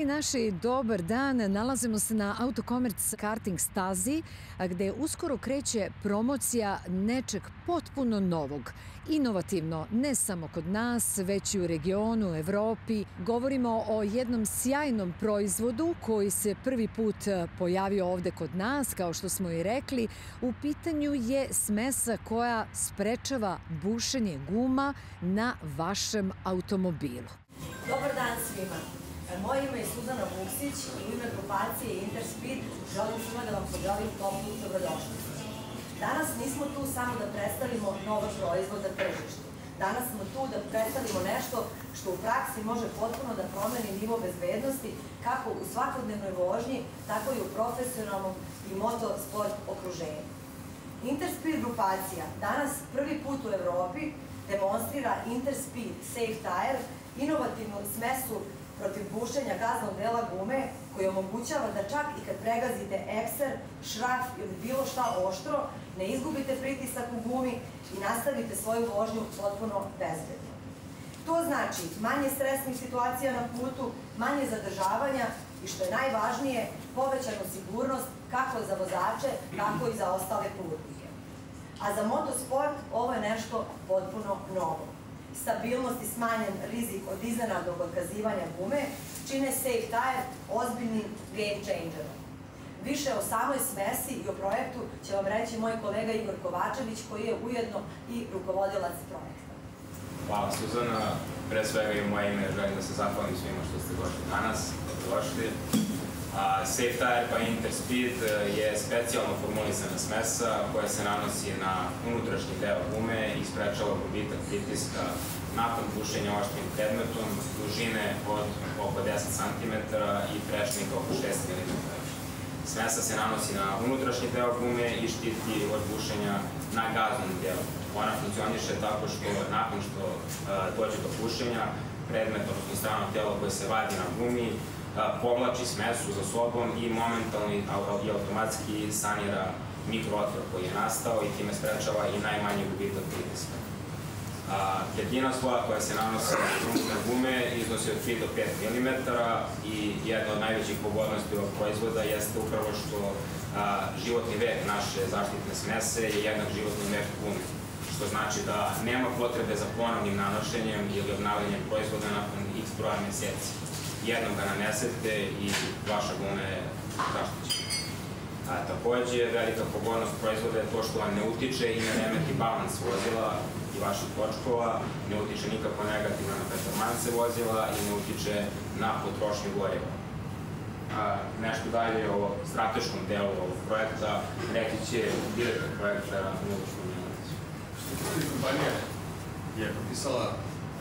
Dragi naši, dobar dan. Nalazimo se na Autokomerc karting stazi gde uskoro kreće promocija nečeg potpuno novog. Inovativno, ne samo kod nas, već i u regionu, Evropi. Govorimo o jednom sjajnom proizvodu koji se prvi put pojavio ovde kod nas, kao što smo i rekli. U pitanju je smesa koja sprečava bušenje guma na vašem automobilu. Dobar dan svima. Moje ime je Suzana Vuksić i u ime grupacije Interspeed želim svima da vam poželim toplu dobrodošlicu. Danas nismo tu samo da predstavimo nov proizvod na tržištu. Danas smo tu da predstavimo nešto što u praksi može potpuno da promeni nivo bezbednosti kako u svakodnevnoj vožnji, tako i u profesionalnom i motosport okruženju. Interspeed grupacija danas prvi put u Evropi demonstrira Interspeed Safe Tire, inovativnu smesu protiv bušenja gaznog dela gume koji omogućava da čak i kad pregazite ekser, šraf ili bilo šta oštro, ne izgubite pritisak u gumi i nastavite svoju vožnju potpuno bezbedno. To znači manje stresnih situacija na putu, manje zadržavanja i što je najvažnije, povećanu sigurnost kako za vozače, tako i za ostale putnike. A za motosport ovo je nešto potpuno novo. Stabilnost i smanjen rizik od iznenadnog otkazivanja gume čine Safe Tire ozbiljnim game changerom. Više o samoj smesi i o projektu će vam reći moj kolega Igor Kovačević, koji je ujedno i rukovodilac projekta. Hvala Suzana, pre svega i u moje ime želim da se zahvalim svima što ste došli danas, dobrodošli. Safe Tire pa Interspeed je specijalno formulisana smesa koja se nanosi na unutrašnji deo gume i sprečava gubitak pritiska nakon bušenja oštrim predmetom dužine od oko 10 cm i prečnika oko 6 mm. Smesa se nanosi na unutrašnji deo gume i štiti od bušenja na gaznom delu. Ona funkcioniše tako što nakon što dođe do bušenja, predmet, odnosno strano telo koje se vadi na gumi, povlači smesu za sobom i momentalno i automatski sanira mikrootvor koji je nastao i time sprečava i najmanji gubitak pritiska. Jedina sloja koja se nanosi na gume iznosi od 3 do 5 mm i jedna od najvećih pogodnosti ovog proizvoda jeste upravo što životni vek naše zaštitne smese je jednak životni vek gume, što znači da nema potrebe za ponovnim nanošenjem ili obnavljanjem proizvoda nakon x broja meseci. Jednom ga nanesete i vaša guma je zaštićena. Takođe, velika pogodnost proizvoda je to što vam ne utiče i ne remeti balans vozila i vaših točkova, ne utiče nikako negativno na performanse vozila i ne utiče na potrošnju goriva. Nešto dalje o strateškom delu ovog projekta reći će direktor projekta Miloš Pomjanović. Kompanija je potpisala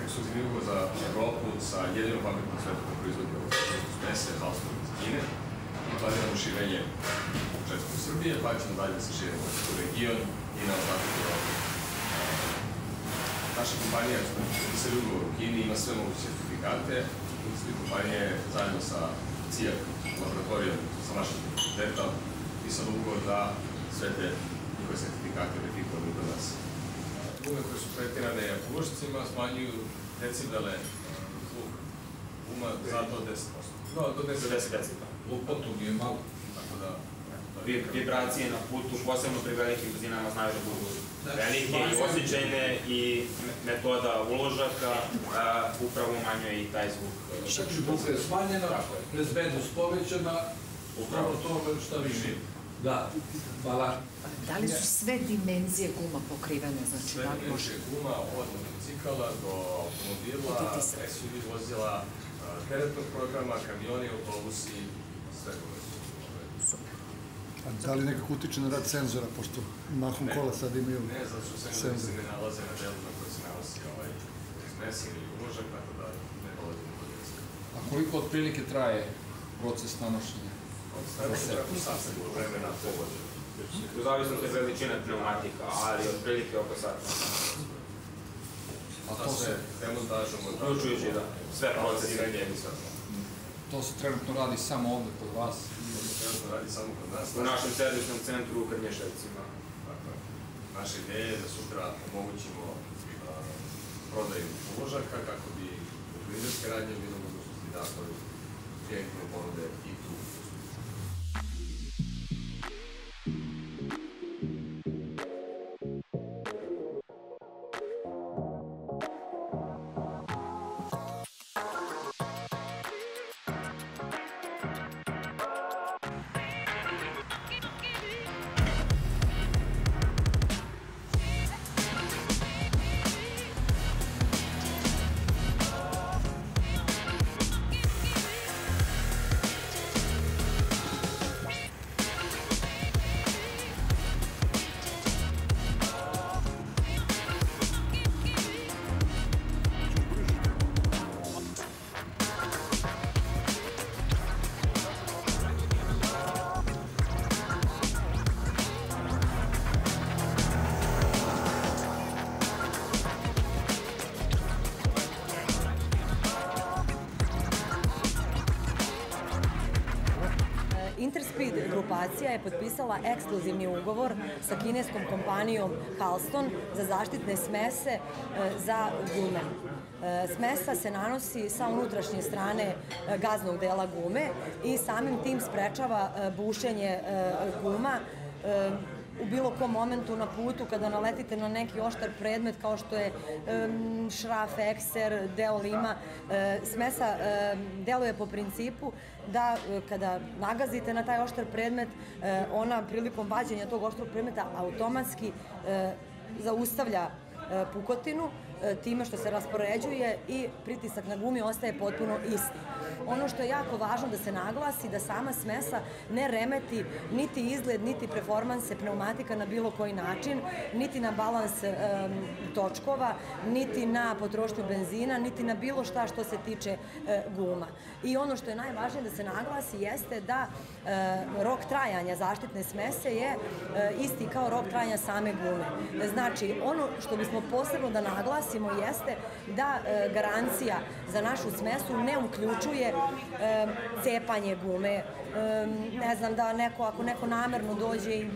ekskluzivni ugovor za Evropu sa jedinom fabrikom na svetu koja proizvodi smese Halston iz Kine i planiramo širenje u početku Srbije, pa ćemo dalje da se širimo u region i na ostatak Evrope. Naša kompanija je potpisala ugovor u Kini, ima sve moguće certifikate. Svi kompanije zajedno sa CIA laboratorijom sa našim fakulteta potpisala ugovor da sve te njihove certifikate verifikujemo kod nas. Gume koje su tretirane pušcima smanjuju decibele zvuk guma za do 10%. Do 10 decibela. Lupotu je malo. Tako da... Vibracije na putu, posebno pri velikim brzinama, znaju da budu velike i osjećajne i metoda uložaka upravo umanjuje i taj zvuk. Buka je smanjena, bezbednost povećana, upravo to šta više. Da, hvala. Da li su sve dimenzije guma pokrivene? Sve dimenzije guma, od motocikala do automobila, SUV vozila, teretnog programa, kamioni, autobusi, sve to. Da li nekako utiče na rad senzora, pošto mahom kola sad imaju senzor? Ne, zato što senzori se ne nalaze na delu na koji se nalazi smes ili uložak, tako da ne dolazi do riska. A koliko otprilike traje proces nanošenja? Preko sata vremena povođa. U zavisnosti od veličine pneumatika, ali otprilike oko sata. A to se demontažom, uključujući da sve procesiranje i sve. To se trenutno radi samo ovde kod vas? To se trenutno radi samo kod nas. U našem servisnom centru u Krnješevcima. Naša ideja je da sutra omogućimo prodaju uložaka kako bi poljoprivredne radnje bilo mogućnosti da direktno ponude i tu. Interspeed grupacija je potpisala ekskluzivni ugovor sa kineskom kompanijom Halston za zaštitne smese za gume. Smesa se nanosi sa unutrašnje strane gaznog dela gume i samim tim sprečava bušenje guma u bilo kom momentu na putu kada naletite na neki oštar predmet kao što je šraf, ekser, deo lima. Smesa deluje po principu da kada nagazite na taj oštar predmet, ona prilikom vađenja tog oštrog predmeta automatski zaustavlja pukotinu time što se raspoređuje i pritisak na gumi ostaje potpuno isti. Ono što je jako važno da se naglasi da sama smesa ne remeti niti izgled, niti performanse pneumatika na bilo koji način, niti na balans točkova, niti na potrošnju benzina, niti na bilo šta što se tiče guma. I ono što je najvažnije da se naglasi jeste da rok trajanja zaštitne smese je isti kao rok trajanja same gume. Znači, ono što bismo posebno da naglasimo jeste da garancija za našu smesu ne uključuje cepanje gume. Ne znam, da ako neko namerno dođe i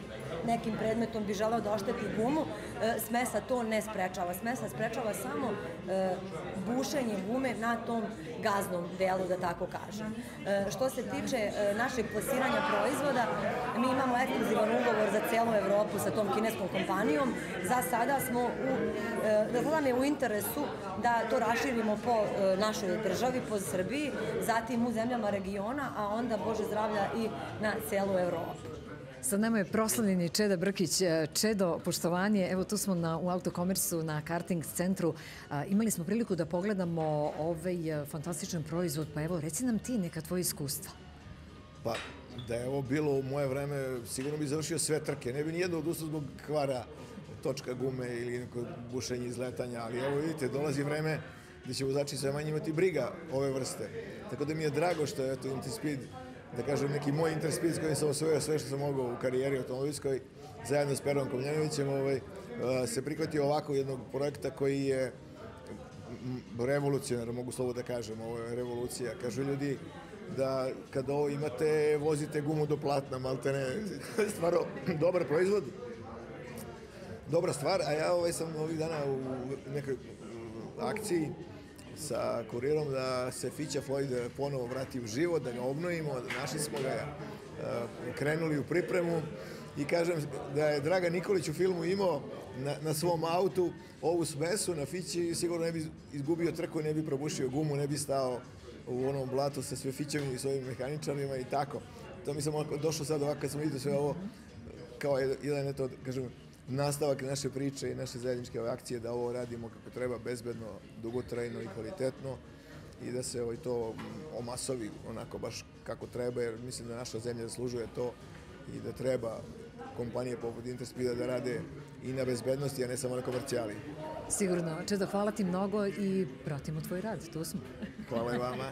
nekim predmetom bi želeo da ošteti gumu, smesa to ne sprečava. Smesa sprečava samo bušenje gume na tom gaznom delu, da tako kažem. Što se tiče našeg plasiranja proizvoda, mi imamo ekskluzivan ugovor za celu Evropu sa tom kineskom kompanijom. Za sada nam je u interesu da to raširimo po našoj državi, po Srbiji, zatim u zemljama regiona, a onda, Bože zdravlja, i na celu Evropu. Sa nama je proslavljeni Čeda Brkić. Čedo, poštovanje, evo tu smo u Autokomersu na karting centru. Imali smo priliku da pogledamo ovaj fantastičan proizvod, pa evo, reci nam ti neka tvoje iskustva. Pa, da je ovo bilo u moje vreme, sigurno bi završio sve trke. Ne bi nijedno odustao zbog kvara točka gume ili neko bušenje izletanja, ali evo vidite, dolazi vreme gde će vozači sve manje imati briga ove vrste. Tako da mi je drago što je Interspeed, da kažem, neki moj Interspeed s kojim sam osvojio sve što sam mogao u karijeri automobilskoj, zajedno s Perom Komljanovićem, se prihvatio ovako jednog projekta koji je revolucionar, mogu slovo da kažem, ovo je revolucija. Kažu ljudi da kad ovo imate, vozite gumu do platna, maltene, stvarno dobar proizvod, dobra stvar, a ja sam ovih dana u nekoj akciji sa kurirom da se Fića Floyd ponovo vrati u život, da ga obnovimo, našli smo ga, krenuli u pripremu i kažem da je Dragan Nikolić u filmu imao na svom autu ovu smesu na Fići, sigurno ne bi izgubio trku, ne bi probušio gumu, ne bi stao u onom blatu sa sve Fićama i svojim mehaničarima i tako. To mi sam došao sad ovako kad sam vidio sve ovo kao jedan, eto, kažem, nastavak naše priče i naše zajedničke akcije da ovo radimo kako treba, bezbedno, dugotrajno i kvalitetno i da se to omasovi onako baš kako treba, jer mislim da naša zemlja zaslužuje to i da treba kompanije poput Interspeeda da rade i na bezbednosti, a ne samo na komercijali. Sigurno. Čedo, hvala ti mnogo i pratimo tvoj rad. Tu smo. Hvala i vama.